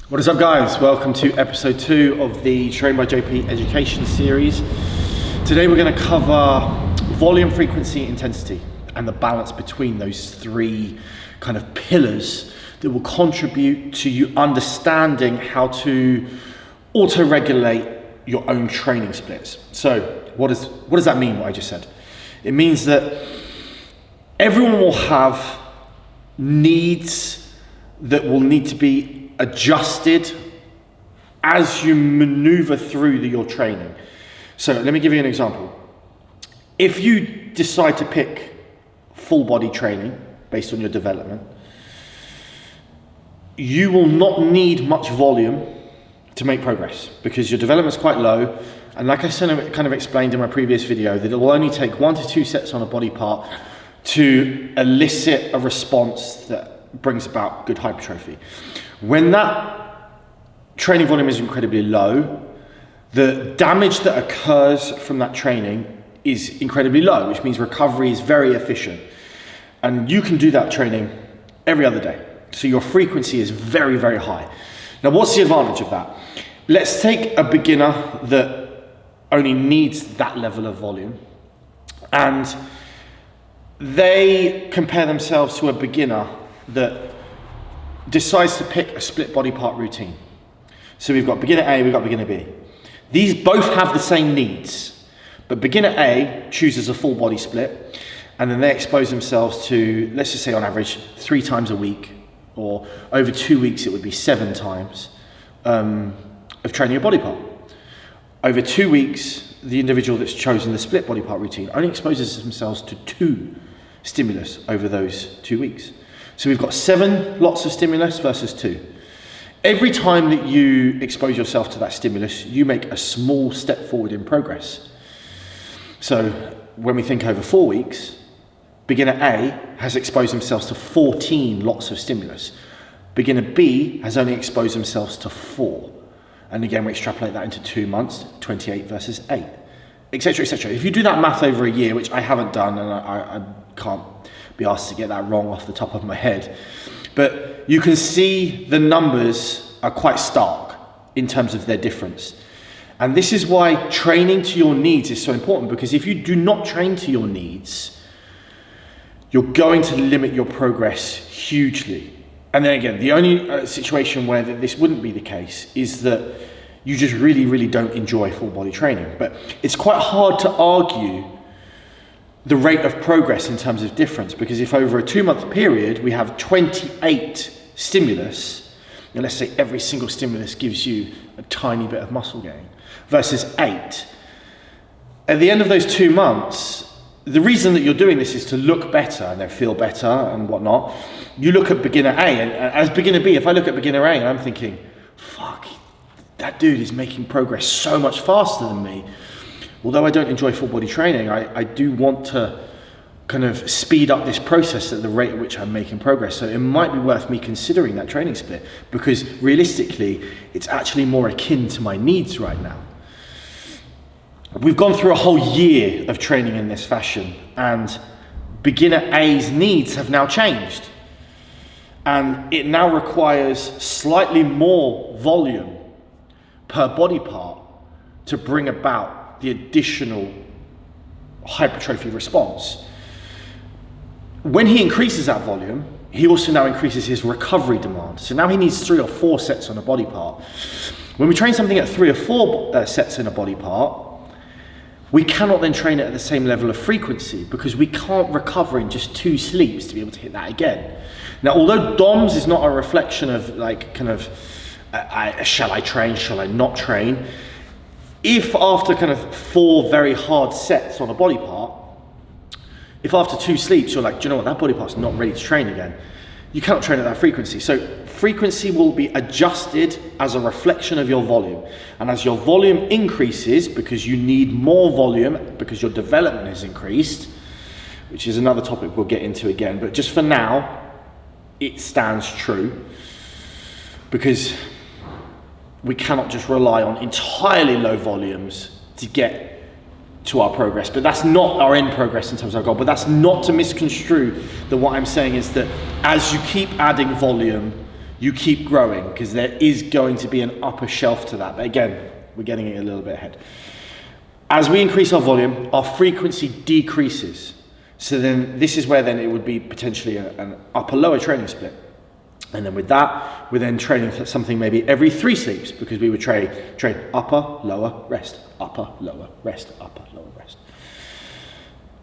What is up, guys? Welcome to episode 2 of the Tbjp education series. Today we're going to cover volume, frequency, intensity, and the balance between those three kind of pillars that will contribute to you understanding how to auto-regulate your own training splits. So what does that mean, what I just said? It means that everyone will have needs that will need to be adjusted as you maneuver through your training. So let me give you an example. If you decide to pick full body training based on your development, you will not need much volume to make progress because your development is quite low. And like I kind of explained in my previous video, that it will only take 1 to 2 sets on a body part to elicit a response that brings about good hypertrophy. When that training volume is incredibly low, the damage that occurs from that training is incredibly low, which means recovery is very efficient. And you can do that training every other day. So your frequency is very, very high. Now, what's the advantage of that? Let's take a beginner that only needs that level of volume, and they compare themselves to a beginner that decides to pick a split body part routine. So we've got beginner A, we've got beginner B. These both have the same needs, but beginner A chooses a full body split, and then they expose themselves to, let's just say on average, 3 times a week, or over 2 weeks it would be 7 times of training a body part. Over 2 weeks, the individual that's chosen the split body part routine only exposes themselves to 2 stimulus over those 2 weeks. So we've got 7 lots of stimulus versus 2. Every time that you expose yourself to that stimulus, you make a small step forward in progress. So when we think over 4 weeks, beginner A has exposed themselves to 14 lots of stimulus. Beginner B has only exposed themselves to 4. And again, we extrapolate that into 2 months, 28 versus 8, etc., etc. If you do that math over a year, which I haven't done, and I can't be asked to get that wrong off the top of my head, but you can see the numbers are quite stark in terms of their difference. And this is why training to your needs is so important, because if you do not train to your needs, you're going to limit your progress hugely. And then again, the only situation where this wouldn't be the case is that you just really, really don't enjoy full body training. But it's quite hard to argue the rate of progress in terms of difference, because if over a 2-month period we have 28 stimulus, and let's say every single stimulus gives you a tiny bit of muscle gain, versus 8, at the end of those 2 months, the reason that you're doing this is to look better and then feel better and whatnot. You look at beginner A, and as beginner B, if I look at beginner A and I'm thinking, fuck, that dude is making progress so much faster than me. Although I don't enjoy full body training, I do want to kind of speed up this process at the rate at which I'm making progress. So it might be worth me considering that training split, because realistically, it's actually more akin to my needs right now. We've gone through a whole year of training in this fashion, and beginner A's needs have now changed. And it now requires slightly more volume per body part to bring about the additional hypertrophy response. When he increases that volume, he also now increases his recovery demand. So now he needs 3 or 4 sets on a body part. When we train something at 3 or 4 sets in a body part, we cannot then train it at the same level of frequency, because we can't recover in just 2 sleeps to be able to hit that again. Now, although DOMS is not a reflection of like kind of, shall I train, shall I not train? If after kind of 4 very hard sets on a body part, if after 2 sleeps you're like, do you know what, that body part's not ready to train again, you cannot train at that frequency. So frequency will be adjusted as a reflection of your volume. And as your volume increases, because you need more volume, because your development has increased, which is another topic we'll get into again, but just for now, it stands true, because we cannot just rely on entirely low volumes to get to our progress. But that's not our end progress in terms of our goal. But that's not to misconstrue that what I'm saying is that as you keep adding volume, you keep growing, because there is going to be an upper shelf to that. But again, we're getting it a little bit ahead. As we increase our volume, our frequency decreases. So then this is where then it would be potentially an upper-lower training split. And then with that, we're then training for something maybe every 3 sleeps, because we would train upper, lower, rest, upper, lower, rest, upper, lower, rest.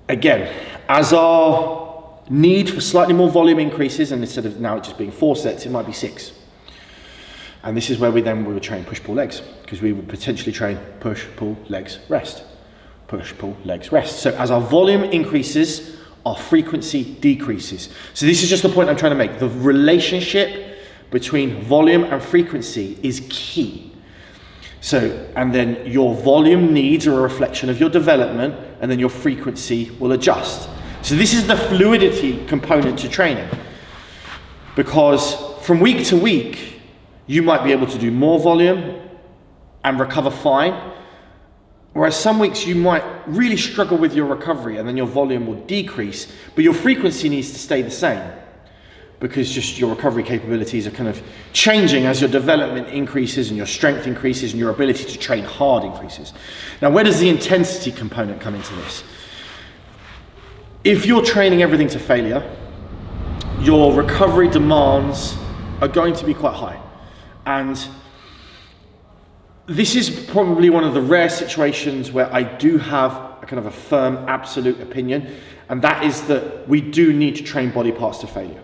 Again, as our need for slightly more volume increases, and instead of now just being 4 sets, it might be 6. And this is where we would train push, pull, legs, because we would potentially train push, pull, legs, rest. Push, pull, legs, rest. So as our volume increases, our frequency decreases. So this is just the point I'm trying to make. The relationship between volume and frequency is key. So, and then your volume needs are a reflection of your development, and then your frequency will adjust. So this is the fluidity component to training, because from week to week, you might be able to do more volume and recover fine, whereas some weeks you might really struggle with your recovery, and then your volume will decrease, but your frequency needs to stay the same, because just your recovery capabilities are kind of changing as your development increases and your strength increases and your ability to train hard increases. Now, where does the intensity component come into this? If you're training everything to failure, your recovery demands are going to be quite high. And this is probably one of the rare situations where I do have a kind of a firm, absolute opinion, and that is that we do need to train body parts to failure.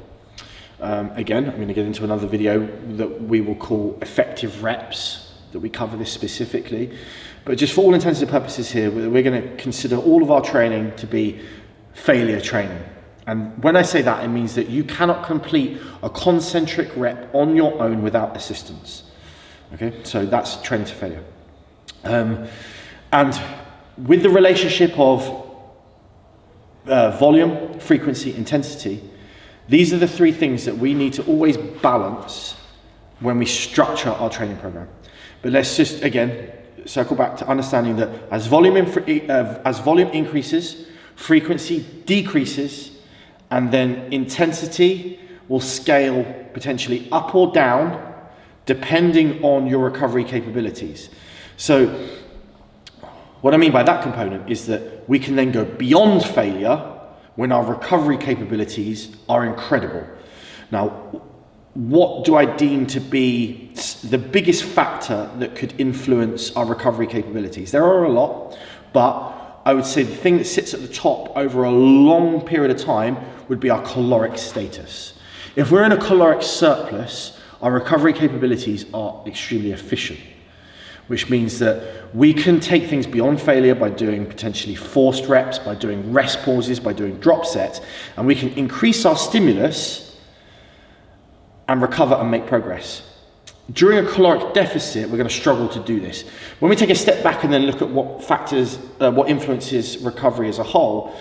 Again, I'm going to get into another video that we will call effective reps, that we cover this specifically. But just for all intents and purposes here, we're going to consider all of our training to be failure training. And when I say that, it means that you cannot complete a concentric rep on your own without assistance. Okay, so that's training to failure. And with the relationship of volume, frequency, intensity, these are the 3 things that we need to always balance when we structure our training program. But let's just, again, circle back to understanding that as volume increases, frequency decreases, and then intensity will scale potentially up or down depending on your recovery capabilities. So what I mean by that component is that we can then go beyond failure when our recovery capabilities are incredible. Now, what do I deem to be the biggest factor that could influence our recovery capabilities? There are a lot, but I would say the thing that sits at the top over a long period of time would be our caloric status. If we're in a caloric surplus, our recovery capabilities are extremely efficient, which means that we can take things beyond failure by doing potentially forced reps, by doing rest pauses, by doing drop sets, and we can increase our stimulus and recover and make progress. During a caloric deficit, we're going to struggle to do this. When we take a step back and then look at what factors, what influences recovery as a whole,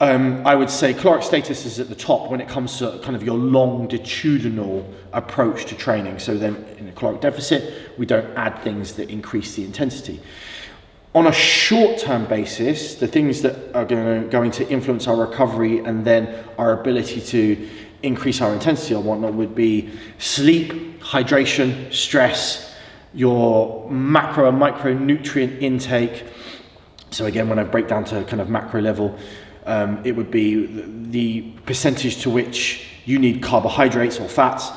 I would say caloric status is at the top when it comes to kind of your longitudinal approach to training. So then in a caloric deficit, we don't add things that increase the intensity. On a short-term basis, the things that are going to influence our recovery and then our ability to increase our intensity or whatnot would be sleep, hydration, stress, your macro and micronutrient intake. So again, when I break down to kind of macro level, it would be the percentage to which you need carbohydrates or fats.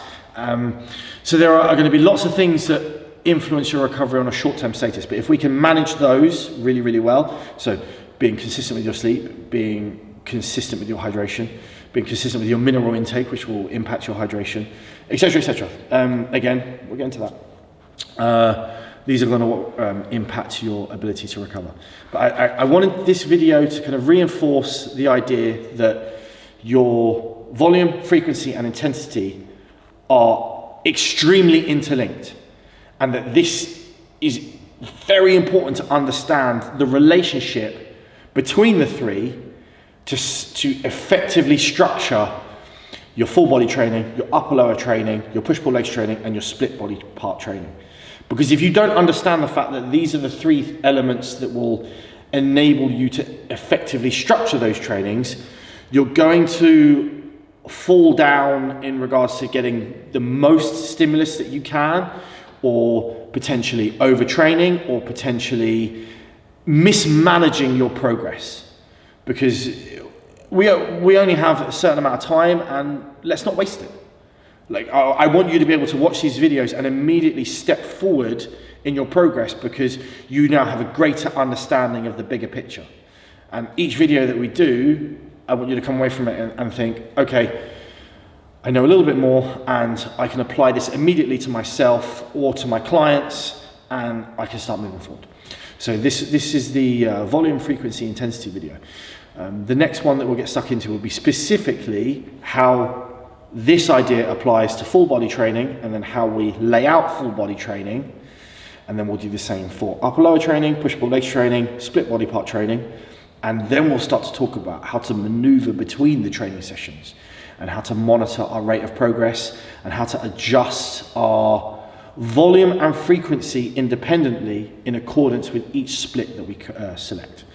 So there are going to be lots of things that influence your recovery on a short-term status, but if we can manage those really, really well, so being consistent with your sleep, being consistent with your hydration, being consistent with your mineral intake, which will impact your hydration, etc., etc. Again, we'll get into that. These are going to impact your ability to recover. But I wanted this video to kind of reinforce the idea that your volume, frequency, and intensity are extremely interlinked, and that this is very important to understand the relationship between the 3 to effectively structure your full body training, your upper lower training, your push pull legs training, and your split body part training. Because if you don't understand the fact that these are the 3 elements that will enable you to effectively structure those trainings, you're going to fall down in regards to getting the most stimulus that you can, or potentially overtraining, or potentially mismanaging your progress, because we only have a certain amount of time, and let's not waste it. Like, I want you to be able to watch these videos and immediately step forward in your progress, because you now have a greater understanding of the bigger picture. And each video that we do, I want you to come away from it and think, okay, I know a little bit more, and I can apply this immediately to myself or to my clients, and I can start moving forward. So this is the volume, frequency, intensity video. The next one that we'll get stuck into will be specifically how this idea applies to full body training, and then how we lay out full body training, and then we'll do the same for upper lower training, push pull legs training, split body part training, and then we'll start to talk about how to maneuver between the training sessions, and how to monitor our rate of progress, and how to adjust our volume and frequency independently in accordance with each split that we select.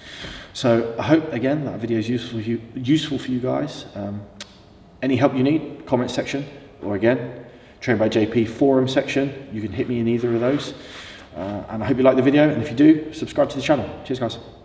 So I hope, again, that video is useful for you guys. Any help you need, comment section, or again, Tbjp forum section. You can hit me in either of those. And I hope you like the video, and if you do, subscribe to the channel. Cheers, guys.